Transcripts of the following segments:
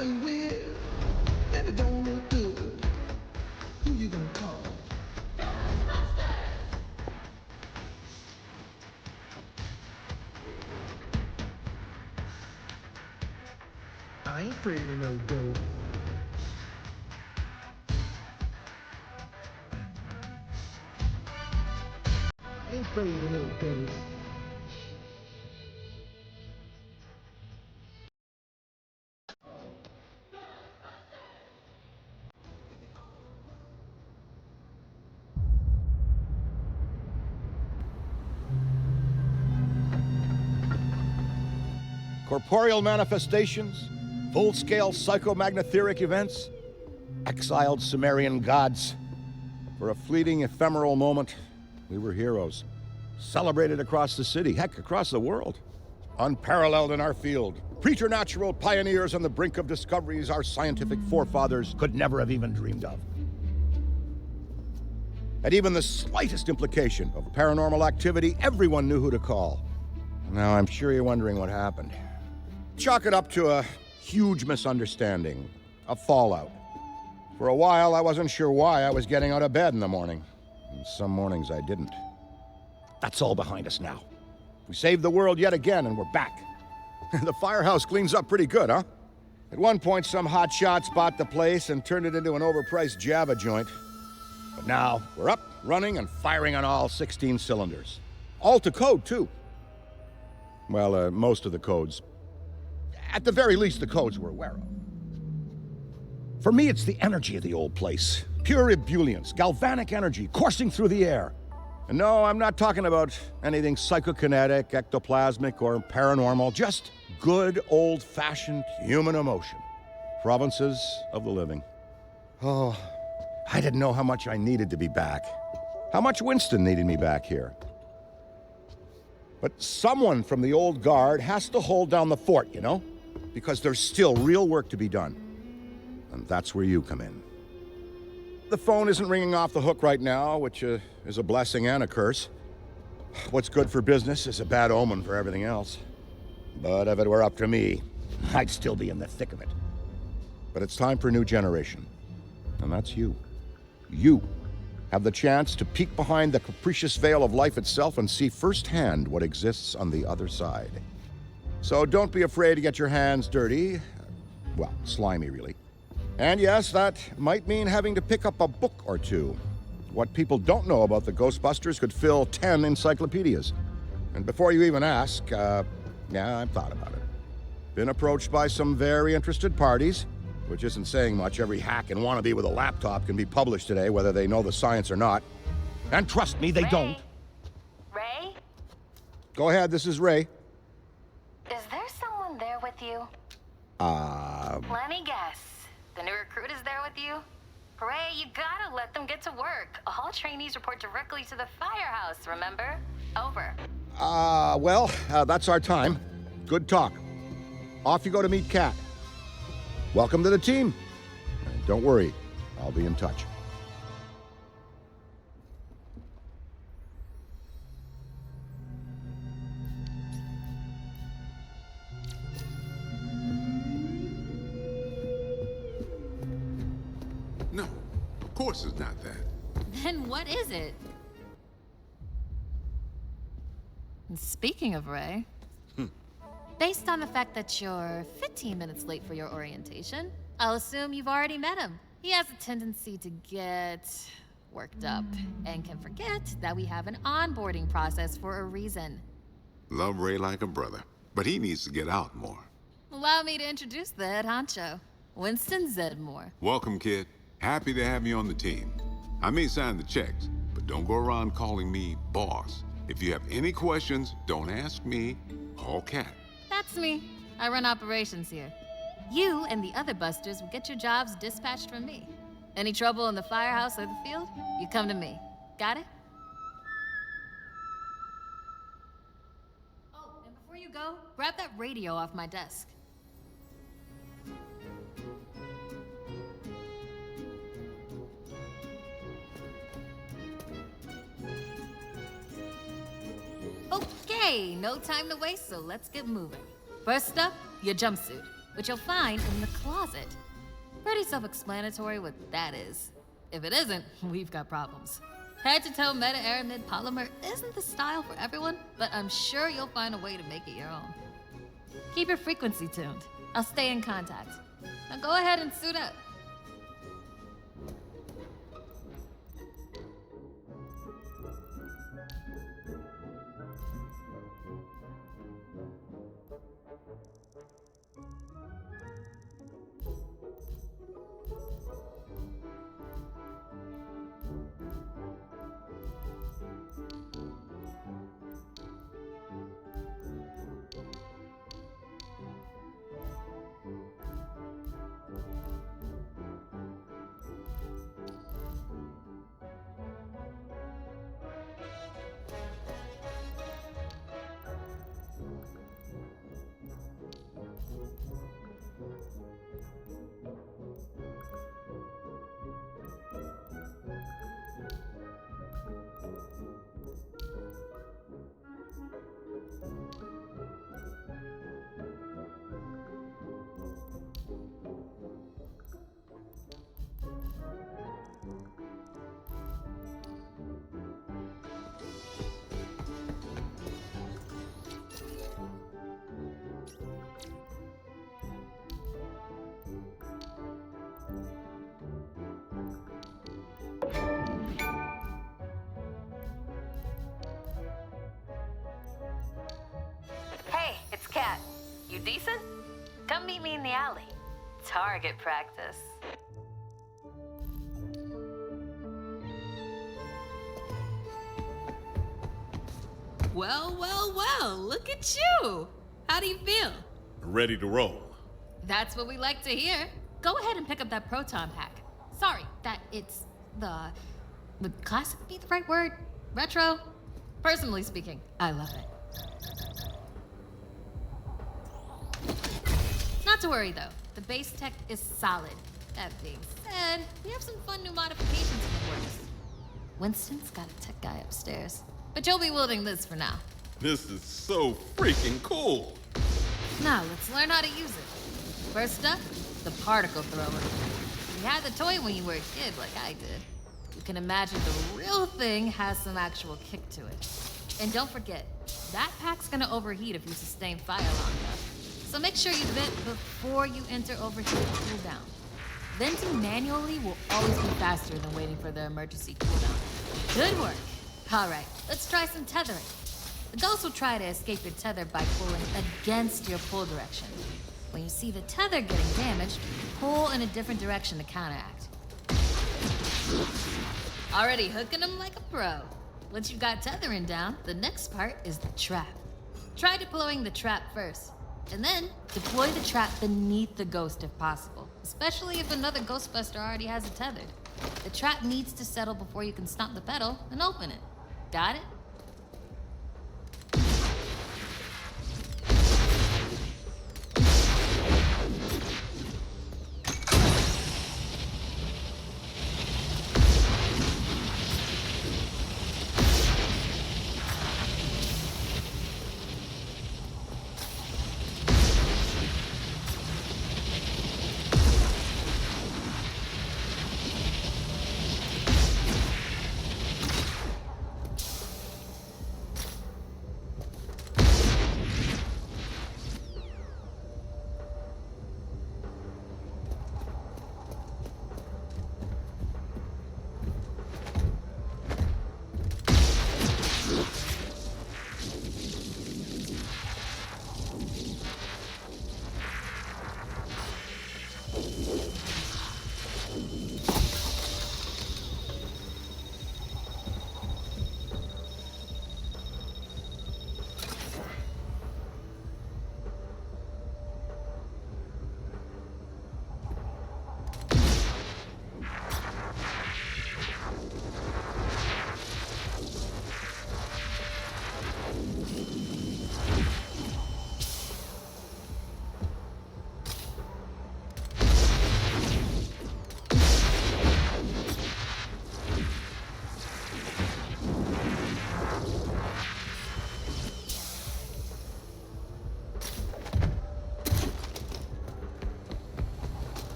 something weird and it don't look good, who you gonna call? I ain't afraid of no ghost. I ain't afraid of no ghost. Corporeal manifestations, full-scale psychomagnetheric events, exiled Sumerian gods. For a fleeting, ephemeral moment, we were heroes. Celebrated across the city, heck, across the world. Unparalleled in our field. Preternatural pioneers on the brink of discoveries our scientific forefathers could never have even dreamed of. At even the slightest implication of paranormal activity, everyone knew who to call. Now, I'm sure you're wondering what happened. Chalk it up to a huge misunderstanding, a fallout. For a while, I wasn't sure why I was getting out of bed in the morning. And some mornings I didn't. That's all behind us now. We saved the world yet again, and we're back. The firehouse cleans up pretty good, huh? At one point, some hotshots bought the place and turned it into an overpriced Java joint. But now, we're up, running, and firing on all 16 cylinders. All to code, too. Well, most of the codes. At the very least, the codes we're aware of. For me, it's the energy of the old place. Pure ebullience, galvanic energy coursing through the air. And no, I'm not talking about anything psychokinetic, ectoplasmic, or paranormal. Just good, old-fashioned human emotion. Provinces of the living. Oh, I didn't know how much I needed to be back. How much Winston needed me back here. But someone from the old guard has to hold down the fort, you know? Because there's still real work to be done. And that's where you come in. The phone isn't ringing off the hook right now, which is a blessing and a curse. What's good for business is a bad omen for everything else. But if it were up to me, I'd still be in the thick of it. But it's time for a new generation. And that's you. You have the chance to peek behind the capricious veil of life itself and see firsthand what exists on the other side. So don't be afraid to get your hands dirty. Well, slimy, really. And yes, that might mean having to pick up a book or two. What people don't know about the Ghostbusters could fill 10 encyclopedias. And before you even ask, yeah, I've thought about it. Been approached by some very interested parties, which isn't saying much. Every hack and wannabe with a laptop can be published today, whether they know the science or not. And trust me, they don't. Ray? Go ahead, this is Ray. Is there someone there with you? Let me guess. The new recruit is there with you? Ray, you gotta let them get to work. All trainees report directly to the firehouse, remember? Over. That's our time. Good talk. Off you go to meet Kat. Welcome to the team. And don't worry, I'll be in touch. No, of course it's not that. Then what is it? And speaking of Ray, based on the fact that you're 15 minutes late for your orientation, I'll assume you've already met him. He has a tendency to get worked up and can forget that we have an onboarding process for a reason. Love Ray like a brother, but he needs to get out more. Allow me to introduce the head honcho, Winston Zedmore. Welcome, kid. Happy to have you on the team. I may sign the checks, but don't go around calling me boss. If you have any questions, don't ask me, call Kat. That's me. I run operations here. You and the other busters will get your jobs dispatched from me. Any trouble in the firehouse or the field, you come to me. Got it? Oh, and before you go, grab that radio off my desk. Okay, no time to waste, so let's get moving. First up, your jumpsuit. which you'll find in the closet. Pretty self-explanatory what that is. If it isn't, we've got problems. Head-to-toe meta-aramid polymer isn't the style for everyone, but I'm sure you'll find a way to make it your own. Keep your frequency tuned. I'll stay in contact. Now go ahead and suit up. Hey, it's Kat. You decent? Come meet me in the alley. Target practice. Well, well, well, look at you. How do you feel? Ready to roll. That's what we like to hear. Go ahead and pick up that proton pack. Sorry, that it's the... Would classic be the right word? Retro? Personally speaking, I love it. Not to worry though, the base tech is solid. That being said, we have some fun new modifications in the works. Winston's got a tech guy upstairs, but you'll be wielding this for now. This is so freaking cool. Now, let's learn how to use it. First up, the particle thrower. You had the toy when you were a kid, like I did. You can imagine the real thing has some actual kick to it. And don't forget, that pack's gonna overheat if you sustain fire long enough. So make sure you vent before you enter overheat cooldown. Venting manually will always be faster than waiting for the emergency cooldown. Good work. All right, let's try some tethering. The ghost will try to escape your tether by pulling against your pull direction. When you see the tether getting damaged, pull in a different direction to counteract. Already hooking them like a pro. Once you've got tethering down, the next part is the trap. Try deploying the trap first, and then deploy the trap beneath the ghost if possible, especially if another Ghostbuster already has it tethered. The trap needs to settle before you can stomp the pedal and open it. Got it?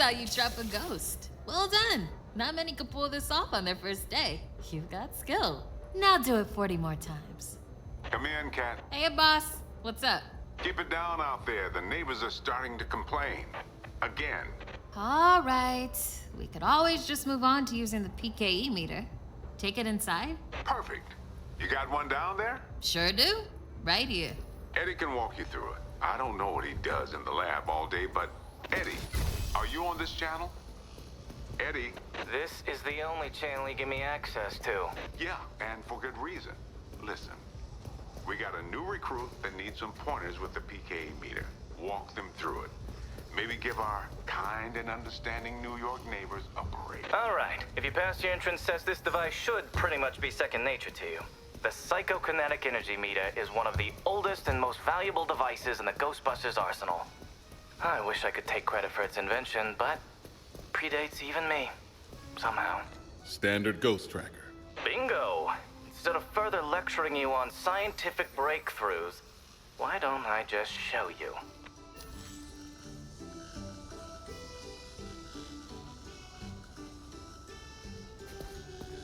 how you trap a ghost. Well done. Not many could pull this off on their first day. You've got skill. Now do it 40 more times. Come in, Cat. Hey, boss. What's up? Keep it down out there. The neighbors are starting to complain. Again. All right. We could always just move on to using the PKE meter. Take it inside? Perfect. You got one down there? Sure do. Right here. Eddie can walk you through it. I don't know what he does in the lab all day, but Eddie, are you on this channel? Eddie? This is the only channel you give me access to. Yeah, and for good reason. Listen, we got a new recruit that needs some pointers with the PKE meter. Walk them through it. Maybe give our kind and understanding New York neighbors a break. All right, if you pass your entrance test, this device should pretty much be second nature to you. The psychokinetic energy meter is one of the oldest and most valuable devices in the Ghostbusters arsenal. I wish I could take credit for its invention, but predates even me, somehow. Standard ghost tracker. Bingo! Instead of further lecturing you on scientific breakthroughs, why don't I just show you?